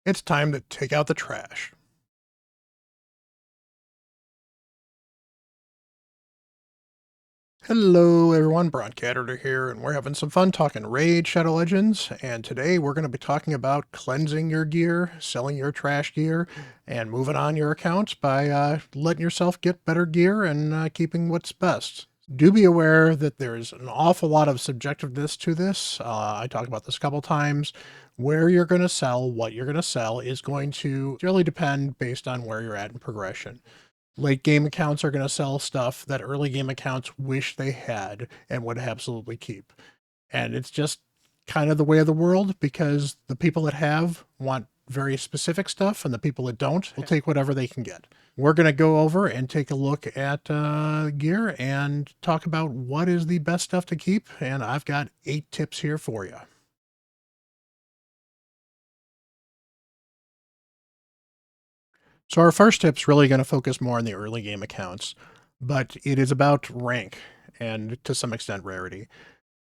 It's time to take out the trash. Hello, everyone. Bront CatHerder here, and we're having some fun talking Raid Shadow Legends. And today we're going to be talking about cleansing your gear, selling your trash gear, and moving on your account by letting yourself get better gear and keeping what's best. Do be aware that there's an awful lot of subjectiveness to this. I talked about this a couple times. Where you're going to sell, what you're going to sell is going to really depend based on where you're at in progression. Late game accounts are going to sell stuff that early game accounts wish they had and would absolutely keep. And it's just kind of the way of the world because the people that have want very specific stuff and the people that don't will take whatever they can get. We're going to go over and take a look at gear and talk about what is the best stuff to keep. And I've got 8 tips here for you. So our first tip's really going to focus more on the early game accounts, but it is about rank and to some extent rarity.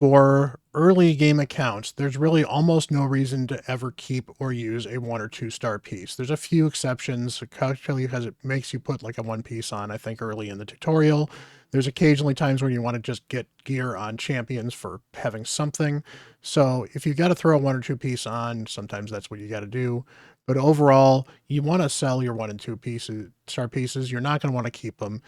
For early game accounts, there's really almost no reason to ever keep or use a 1 or 2 star piece. There's a few exceptions, especially because it makes you put like a 1 piece on, I think, early in the tutorial. There's occasionally times when you want to just get gear on champions for having something. So if you got to throw a 1 or 2 piece on, sometimes that's what you got to do. But overall, you want to sell your 1 and 2 pieces, star pieces. You're not going to want to keep them.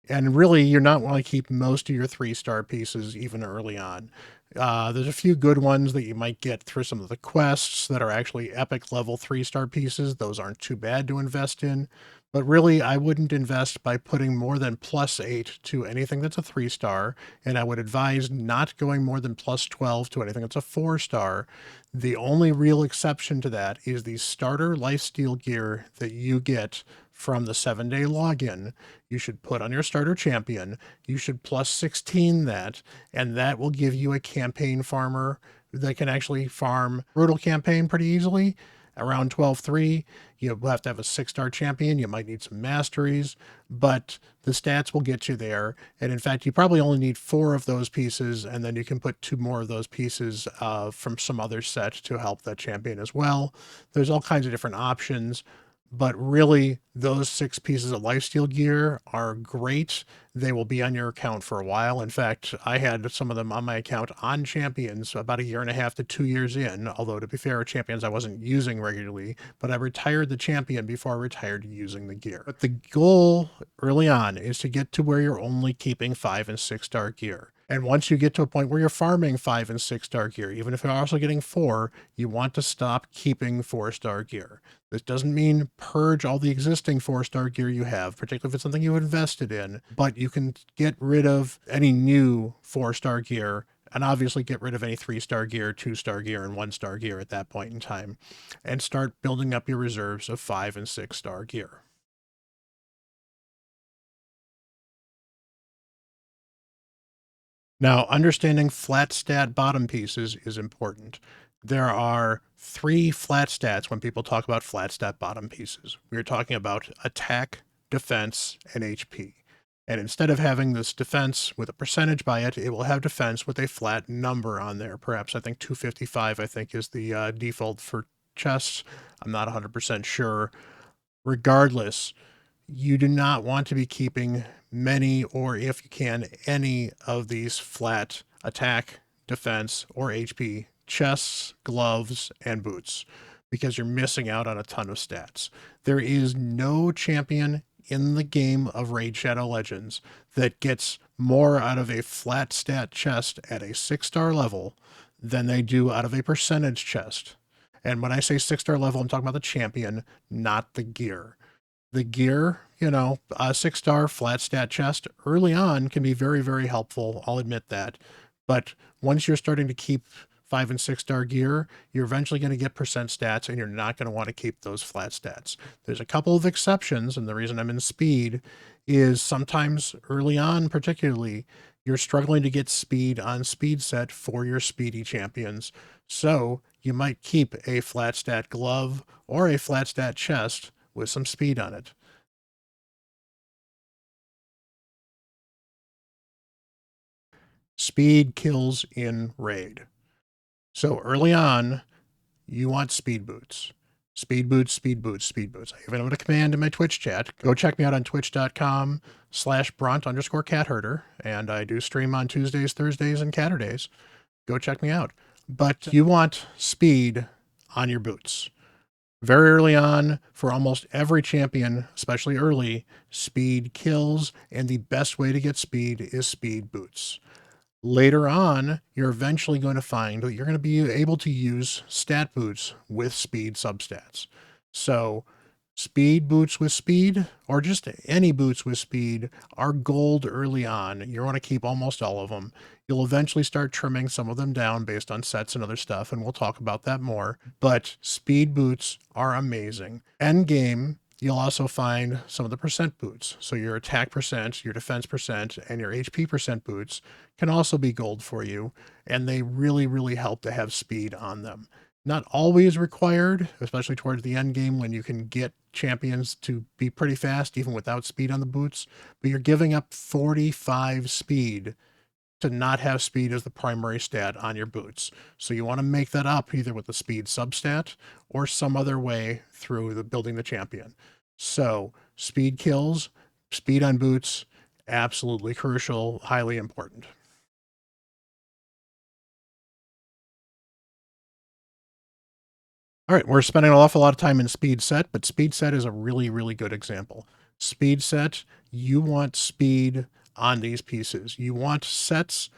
And really, you're not want to keep most of your 3 star pieces even early on. There's a few good ones that you might get through some of the quests that are actually epic level 3 star pieces. Those aren't too bad to invest in. But really, I wouldn't invest by putting more than +8 to anything that's a 3 star. And I would advise not going more than +12 to anything that's a 4 star. The only real exception to that is the starter lifesteal gear that you get from the 7-day login. You should put on your starter champion. You should +16 that, and that will give you a campaign farmer that can actually farm brutal campaign pretty easily. Around 12-3, you'll have to have a 6-star champion. You might need some masteries, but the stats will get you there. And in fact, you probably only need 4 of those pieces, and then you can put 2 more of those pieces from some other set to help that champion as well. There's all kinds of different options. But really, those 6 pieces of lifesteal gear are great. They will be on your account for a while. In fact, I had some of them on my account on champions about a year and a half to 2 years in. Although, to be fair, champions I wasn't using regularly, but I retired the champion before I retired using the gear. But the goal early on is to get to where you're only keeping 5 and 6 star gear. And once you get to a point where you're farming 5 and 6 star gear, even if you're also getting 4, you want to stop keeping 4 star gear. This doesn't mean purge all the existing 4 star gear you have, particularly if it's something you invested in, but you can get rid of any new 4 star gear and obviously get rid of any 3 star gear, 2 star gear, and 1 star gear at that point in time and start building up your reserves of 5 and 6 star gear. Now, understanding flat stat bottom pieces is important. There are 3 flat stats when people talk about flat stat bottom pieces. We're talking about attack, defense, and HP. And instead of having this defense with a percentage by it, it will have defense with a flat number on there. Perhaps I think 255, I think, is the default for chests. I'm not 100% sure. Regardless, you do not want to be keeping many, or if you can, any of these flat attack, defense, or HP chests, gloves, and boots because you're missing out on a ton of stats. There is no champion in the game of Raid Shadow Legends that gets more out of a flat stat chest at a 6-star level than they do out of a percentage chest. And when I say 6-star level, I'm talking about the champion, not the gear. The gear, a 6-star flat stat chest early on can be very, very helpful. I'll admit that. But once you're starting to keep 5 and 6-star gear, you're eventually going to get percent stats and you're not going to want to keep those flat stats. There's a couple of exceptions, and the reason I'm in speed is sometimes early on, particularly, you're struggling to get speed on speed set for your speedy champions. So you might keep a flat stat glove or a flat stat chest with some speed on it. Speed kills in raid. So early on, you want speed boots. Speed boots, speed boots, speed boots. I even have a command in my Twitch chat. Go check me out on twitch.com/Bront_CatHerder. And I do stream on Tuesdays, Thursdays, and Catterdays. Go check me out. But you want speed on your boots. Very early on, for almost every champion, especially early, speed kills, and the best way to get speed is speed boots. Later on, you're eventually going to find that you're going to be able to use stat boots with speed substats. So, speed boots with speed, or just any boots with speed, are gold early on. You want to keep almost all of them. You'll eventually start trimming some of them down based on sets and other stuff, and we'll talk about that more. But speed boots are amazing. End game, you'll also find some of the percent boots. So your attack percent, your defense percent, and your HP percent boots can also be gold for you, and they really, really help to have speed on them. Not always required, especially towards the end game when you can get champions to be pretty fast even without speed on the boots, but you're giving up 45 speed to not have speed as the primary stat on your boots. So you want to make that up either with the speed substat or some other way through the building the champion. So speed kills, speed on boots, absolutely crucial, highly important. All right, we're spending an awful lot of time in speed set, but speed set is a really, really good example. Speed set, you want speed on these pieces. You want sets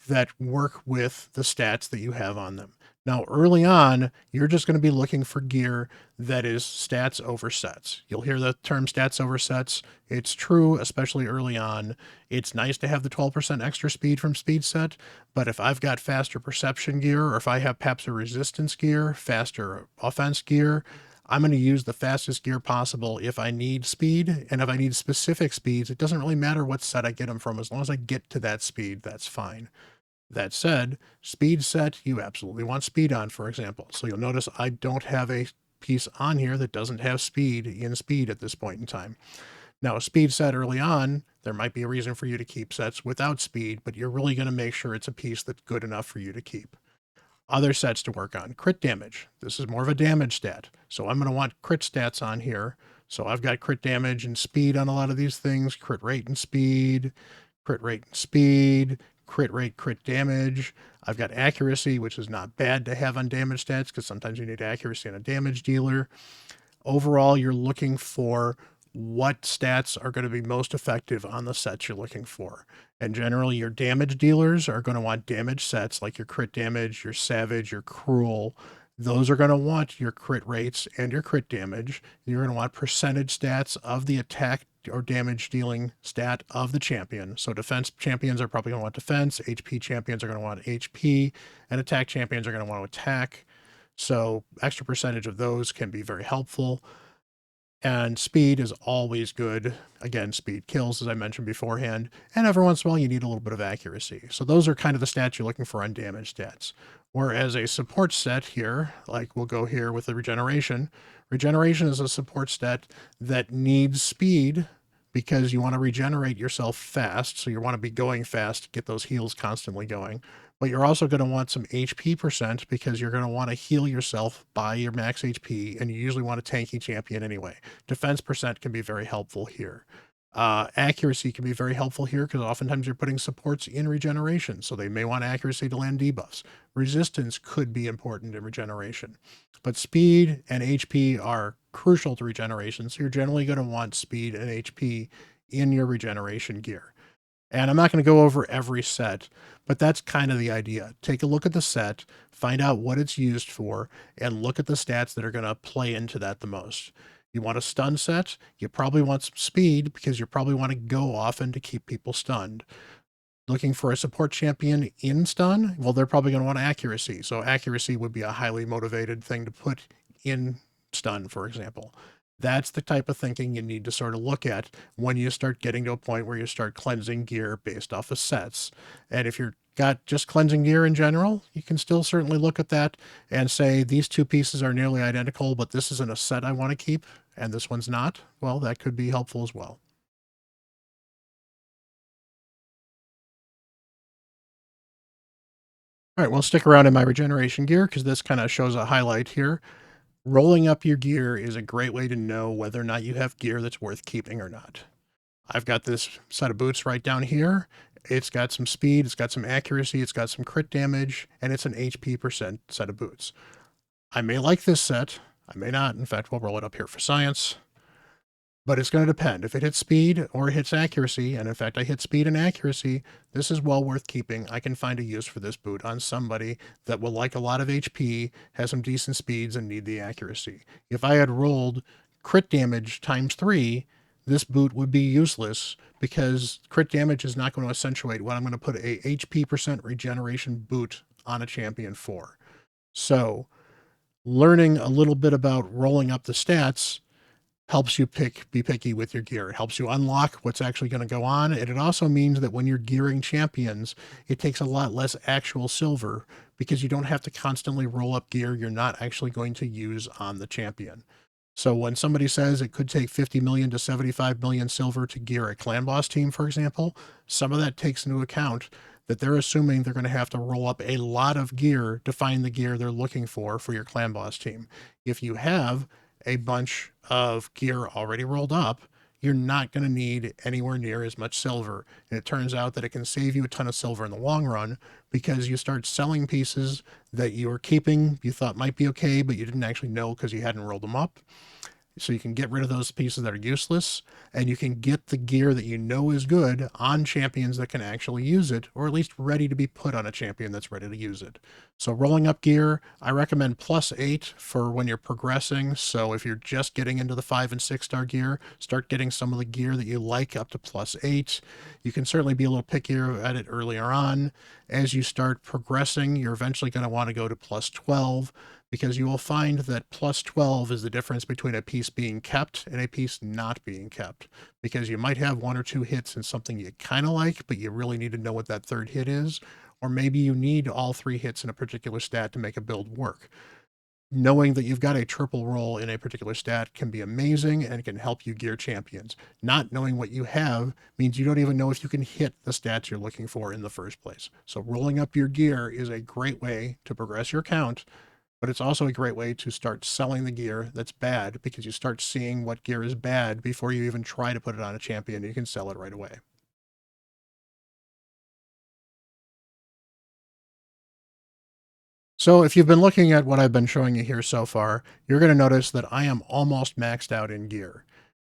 that work with the stats that you have on them. Now, early on, you're just going to be looking for gear that is stats over sets. You'll hear the term stats over sets. It's true, especially early on. It's nice to have the 12% extra speed from speed set, but if I've got faster perception gear, or if I have perhaps a resistance gear, faster offense gear, I'm going to use the fastest gear possible if I need speed. And if I need specific speeds, it doesn't really matter what set I get them from. As long as I get to that speed, that's fine. That said, speed set, you absolutely want speed on, for example. So you'll notice I don't have a piece on here that doesn't have speed in speed at this point in time. Now, a speed set early on, there might be a reason for you to keep sets without speed, but you're really going to make sure it's a piece that's good enough for you to keep. Other sets to work on. Crit damage. This is more of a damage stat. So I'm going to want crit stats on here. So I've got crit damage and speed on a lot of these things. Crit rate and speed, crit rate and speed, crit rate, crit damage. I've got accuracy, which is not bad to have on damage stats because sometimes you need accuracy on a damage dealer. Overall, you're looking for what stats are going to be most effective on the sets you're looking for. And generally, your damage dealers are going to want damage sets like your crit damage, your savage, your cruel. Those are going to want your crit rates and your crit damage. You're going to want percentage stats of the attack or damage dealing stat of the champion. So defense champions are probably going to want defense, HP champions are going to want HP, and attack champions are going to want to attack. So extra percentage of those can be very helpful. And speed is always good. Again, speed kills, as I mentioned beforehand. And every once in a while, you need a little bit of accuracy. So those are kind of the stats you're looking for on damage stats. Whereas a support set here, like we'll go here with the regeneration. Regeneration is a support stat that needs speed because you want to regenerate yourself fast. So you want to be going fast, get those heals constantly going. But you're also going to want some HP percent because you're going to want to heal yourself by your max HP, and you usually want a tanky champion anyway. Defense percent can be very helpful here. Accuracy can be very helpful here because oftentimes you're putting supports in regeneration, so they may want accuracy to land debuffs. Resistance could be important in regeneration, but speed and HP are crucial to regeneration, so you're generally going to want speed and HP in your regeneration gear. And I'm not going to go over every set, but that's kind of the idea. Take a look at the set, find out what it's used for, and look at the stats that are going to play into that the most. You want a stun set, you probably want some speed because you probably want to go often to keep people stunned. Looking for a support champion in stun, well, they're probably going to want accuracy. So accuracy would be a highly motivated thing to put in stun, for example. That's the type of thinking you need to sort of look at when you start getting to a point where you start cleansing gear based off of sets. And if you're got just cleansing gear in general, you can still certainly look at that and say these two pieces are nearly identical, but this isn't a set I want to keep and this one's not. Well, that could be helpful as well. All right, well, stick around in my regeneration gear because this kind of shows a highlight here. Rolling up your gear is a great way to know whether or not you have gear that's worth keeping or not. I've got this set of boots right down here. It's got some speed, it's got some accuracy, it's got some crit damage, and it's an HP percent set of boots. I may like this set, I may not. In fact, we'll roll it up here for science. But it's going to depend. If it hits speed or it hits accuracy, and in fact I hit speed and accuracy, this is well worth keeping. I can find a use for this boot on somebody that will like a lot of HP, has some decent speeds, and need the accuracy. If I had rolled crit damage times 3, this boot would be useless because crit damage is not going to accentuate what I'm going to put a HP percent regeneration boot on a champion for. So learning a little bit about rolling up the stats helps you be picky with your gear. It helps you unlock what's actually going to go on. And it also means that when you're gearing champions, it takes a lot less actual silver because you don't have to constantly roll up gear you're not actually going to use on the champion. So when somebody says it could take 50 million to 75 million silver to gear a clan boss team, for example, some of that takes into account that they're assuming they're going to have to roll up a lot of gear to find the gear they're looking for your clan boss team. If you have a bunch of gear already rolled up, you're not going to need anywhere near as much silver. And it turns out that it can save you a ton of silver in the long run because you start selling pieces that you were keeping, you thought might be okay, but you didn't actually know because you hadn't rolled them up. So you can get rid of those pieces that are useless, and you can get the gear that you know is good on champions that can actually use it, or at least ready to be put on a champion that's ready to use it. So rolling up gear, I recommend +8 for when you're progressing. So if you're just getting into the 5 and 6 star gear, start getting some of the gear that you like up to +8. You can certainly be a little pickier at it earlier on. As you start progressing, you're eventually going to want to go to +12, because you will find that +12 is the difference between a piece being kept and a piece not being kept. Because you might have 1 or 2 hits in something you kind of like, but you really need to know what that third hit is. Or maybe you need all 3 hits in a particular stat to make a build work. Knowing that you've got a triple roll in a particular stat can be amazing and can help you gear champions. Not knowing what you have means you don't even know if you can hit the stats you're looking for in the first place. So rolling up your gear is a great way to progress your count, but it's also a great way to start selling the gear that's bad, because you start seeing what gear is bad before you even try to put it on a champion. You can sell it right away. So if you've been looking at what I've been showing you here so far, you're going to notice that I am almost maxed out in gear.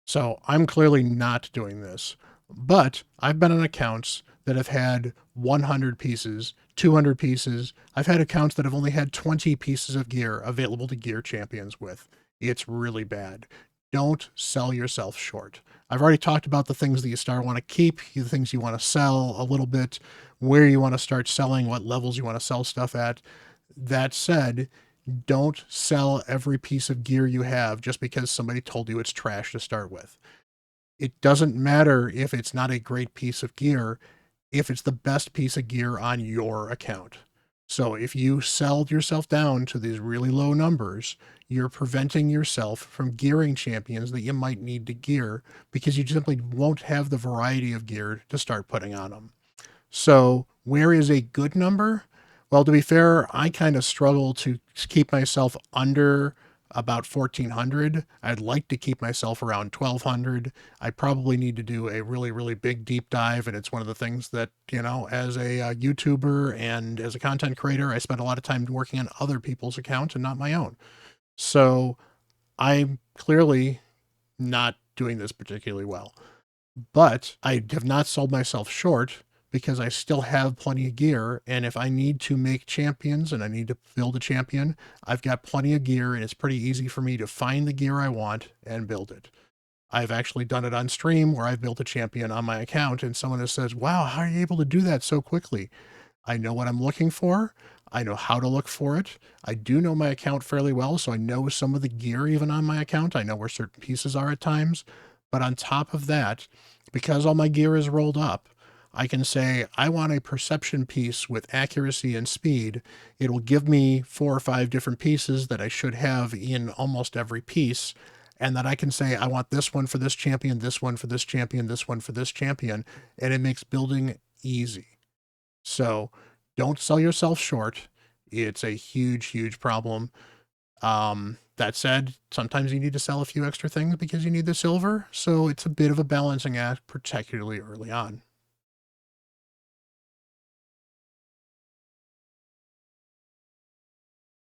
So I'm clearly not doing this, but I've been on accounts that have had 100 pieces, 200 pieces. I've had accounts that have only had 20 pieces of gear available to gear champions with. It's really bad. Don't sell yourself short. I've already talked about the things that you want to keep, the things you want to sell a little bit, where you want to start selling, what levels you want to sell stuff at. That said, don't sell every piece of gear you have just because somebody told you it's trash to start with. It doesn't matter if it's not a great piece of gear, if it's the best piece of gear on your account. So if you sell yourself down to these really low numbers, you're preventing yourself from gearing champions that you might need to gear because you simply won't have the variety of gear to start putting on them. So where is a good number? Well, to be fair, I kind of struggle to keep myself under about 1400. I'd like to keep myself around 1200. I probably need to do a really, really big deep dive. And it's one of the things that, as a YouTuber and as a content creator, I spend a lot of time working on other people's accounts and not my own. So I'm clearly not doing this particularly well. But I have not sold myself short because I still have plenty of gear. And if I need to make champions and I need to build a champion, I've got plenty of gear and it's pretty easy for me to find the gear I want and build it. I've actually done it on stream where I've built a champion on my account and someone has says, wow, how are you able to do that so quickly? I know what I'm looking for. I know how to look for it. I do know my account fairly well, so I know some of the gear even on my account. I know where certain pieces are at times. But on top of that, because all my gear is rolled up, I can say, I want a perception piece with accuracy and speed. It'll give me 4 or 5 different pieces that I should have in almost every piece. And then I can say, I want this one for this champion, this one for this champion, this one for this champion. And it makes building easy. So don't sell yourself short. It's a huge, huge problem. That said, sometimes you need to sell a few extra things because you need the silver, so it's a bit of a balancing act, particularly early on.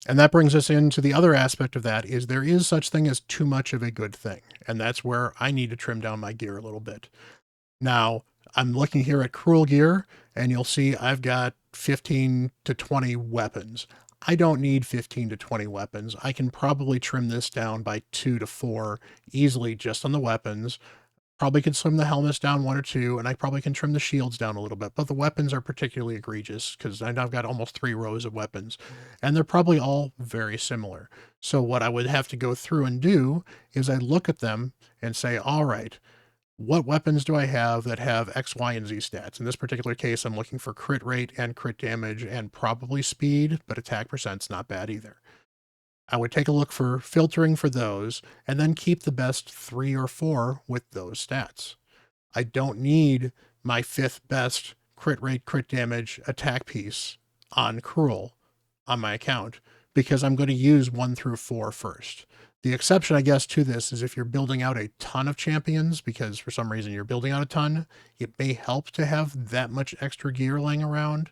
And that brings us into the other aspect of that is there is such thing as too much of a good thing, and that's where I need to trim down my gear a little bit. Now, I'm looking here at Cruel Gear, and you'll see I've got 15 to 20 weapons. I don't need 15 to 20 weapons. I can probably trim this down by 2 to 4 easily just on the weapons. Probably can slim the helmets down 1 or 2, and I probably can trim the shields down a little bit, but the weapons are particularly egregious because I've got almost 3 rows of weapons, and they're probably all very similar. So what I would have to go through and do is I look at them and say, all right, what weapons do I have that have X, Y, and Z stats? In this particular case, I'm looking for crit rate and crit damage and probably speed, but attack percent's not bad either. I would take a look for filtering for those and then keep the best 3 or 4 with those stats. I don't need my 5th best crit rate, crit damage, attack piece on Cruel on my account because I'm going to use 1 through 4 first. The exception, I guess, to this is if you're building out a ton of champions because for some reason you're building out a ton, it may help to have that much extra gear laying around.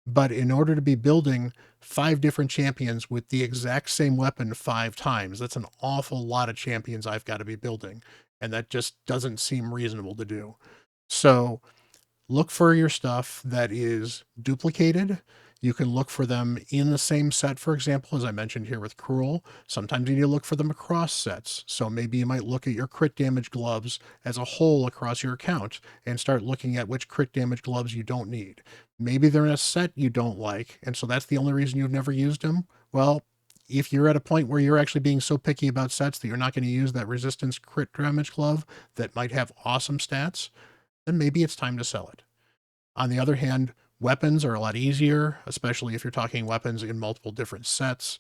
But in order to be building 5 different champions with the exact same weapon 5 times, that's an awful lot of champions I've got to be building. And that just doesn't seem reasonable to do. So look for your stuff that is duplicated. You can look for them in the same set, for example, as I mentioned here with Cruel. Sometimes you need to look for them across sets. So maybe you might look at your crit damage gloves as a whole across your account and start looking at which crit damage gloves you don't need. Maybe they're in a set you don't like, and so that's the only reason you've never used them. Well, if you're at a point where you're actually being so picky about sets that you're not going to use that resistance crit damage glove that might have awesome stats, then maybe it's time to sell it. On the other hand, weapons are a lot easier, especially if you're talking weapons in multiple different sets.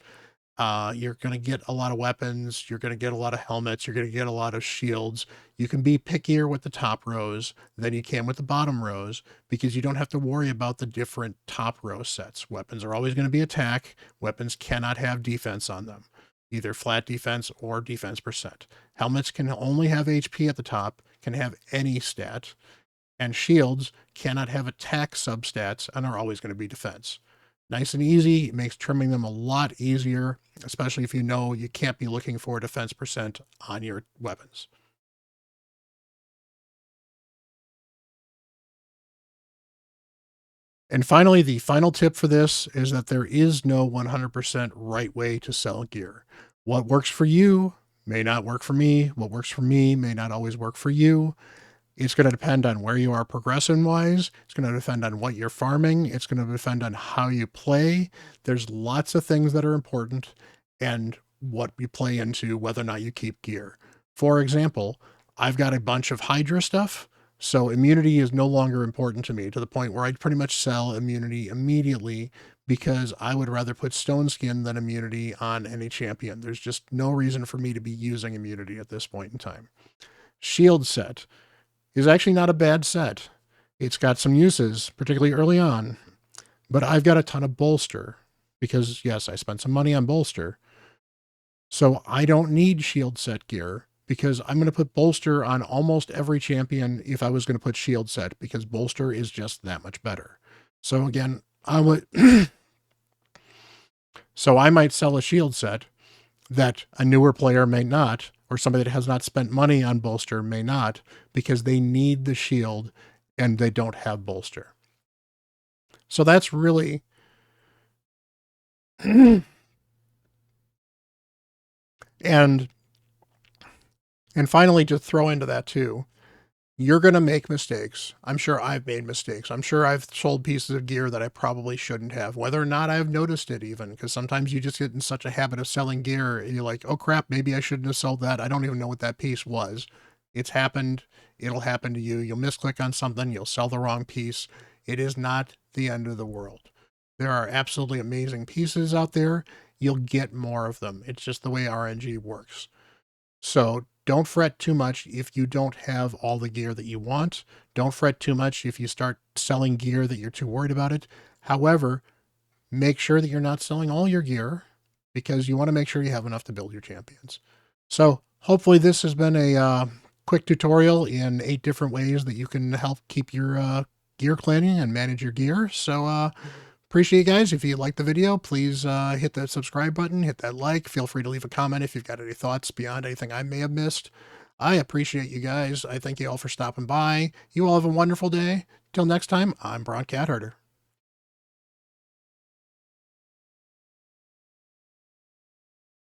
You're going to get a lot of weapons. You're going to get a lot of helmets. You're going to get a lot of shields. You can be pickier with the top rows than you can with the bottom rows because you don't have to worry about the different top row sets. Weapons are always going to be attack. Weapons cannot have defense on them, either flat defense or defense percent. Helmets can only have HP at the top, can have any stat, and shields cannot have attack substats and are always going to be defense. Nice and easy. It makes trimming them a lot easier, especially if you know you can't be looking for defense percent on your weapons. And finally, the final tip for this is that there is no 100% right way to sell gear. What works for you may not work for me. What works for me may not always work for you. It's going to depend on where you are progression wise. It's going to depend on what you're farming. It's going to depend on how you play. There's lots of things that are important and what you play into whether or not you keep gear. For example, I've got a bunch of Hydra stuff. So immunity is no longer important to me to the point where I'd pretty much sell immunity immediately because I would rather put stone skin than immunity on any champion. There's just no reason for me to be using immunity at this point in time. Shield set is actually not a bad set. It's got some uses, particularly early on, but I've got a ton of bolster because, yes, I spent some money on bolster. So I don't need shield set gear because I'm going to put bolster on almost every champion if I was going to put shield set because bolster is just that much better. So again, I would so I might sell a shield set that a newer player may not, or somebody that has not spent money on bolster may not, because they need the shield and they don't have bolster. So that's really and finally to throw into that too, you're going to make mistakes. I'm sure I've made mistakes. I'm sure I've sold pieces of gear that I probably shouldn't have, whether or not I've noticed it even, because sometimes you just get in such a habit of selling gear and you're like, oh crap, maybe I shouldn't have sold that. I don't even know what that piece was. It's happened. It'll happen to you. You'll misclick on something. You'll sell the wrong piece. It is not the end of the world. There are absolutely amazing pieces out there. You'll get more of them. It's just the way RNG works. So don't fret too much if you don't have all the gear that you want. Don't fret too much if you start selling gear that you're too worried about it. However, make sure that you're not selling all your gear because you want to make sure you have enough to build your champions. So hopefully this has been a quick tutorial in 8 different ways that you can help keep your gear cleaning and manage your gear. So appreciate you guys. If you liked the video, please hit that subscribe button, hit that like. Feel free to leave a comment if you've got any thoughts beyond anything I may have missed. I appreciate you guys. I thank you all for stopping by. You all have a wonderful day. Till next time, I'm Bront CatHerder.